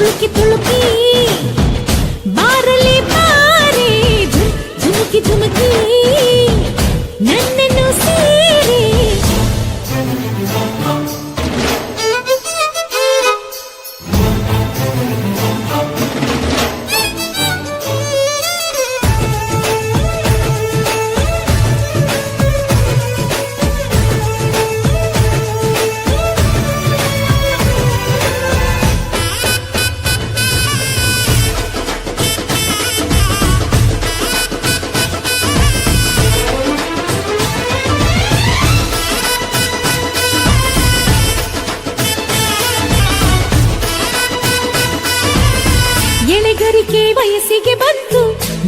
ತುಳುಕಿ ತುಳುಕಿ ಬಾರಲಿ ಬಾರೆ ಧುಮುಕಿ ಧುಮುಕಿ ನನ್ನನ್ನು ಸೇರಿ ಎಳೆಗರಿಕೆ ವಯಸ್ಸಿಗೆ ಬಂತು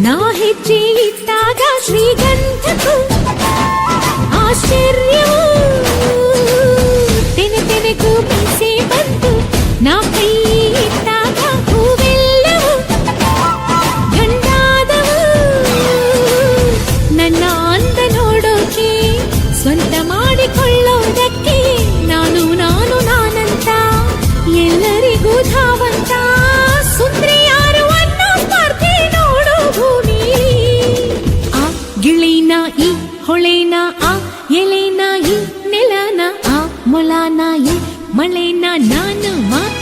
ನಾ ಹೆಜ್ಜೆ ಇಟ್ಟಾಗ ಶ್ರೀಗಂಧಕ್ಕೂ ಆಶ್ಚರ್ಯವೂ ತೆನೆ ತೆನೆಗೂ ಮೀಸೆ ಬಂತು ನಾ ಕೈ ಇಟ್ಟಾಗ ಹೂವೆಲ್ಲವೂ ಗಂಡಾದವು ನನ್ನ ಅಂದ ನೋಡೋಕೆ ಸ್ವಂತ ಮಾಡಿಕೊಳ್ಳೋದಕ್ಕೆ ನಾನು ನಾನು ನಾನಂತ ಎಲ್ಲರಿಗೂ ಧಾವಂತ ಸುಂದ್ರಿ ಯಾರು ಅನ್ನೋ ಸ್ಪರ್ಧೆ ನೋಡು ಭೂಮಿ ಆ ಗಿಳಿನ ಈ ಹೊಳೆನ ಆ ಎಲೆನ ಈ ನೆಲನ ಆ ಮೊಲನ ಈ ಮಳೆನ ನಾನು ಮಾತ್ರ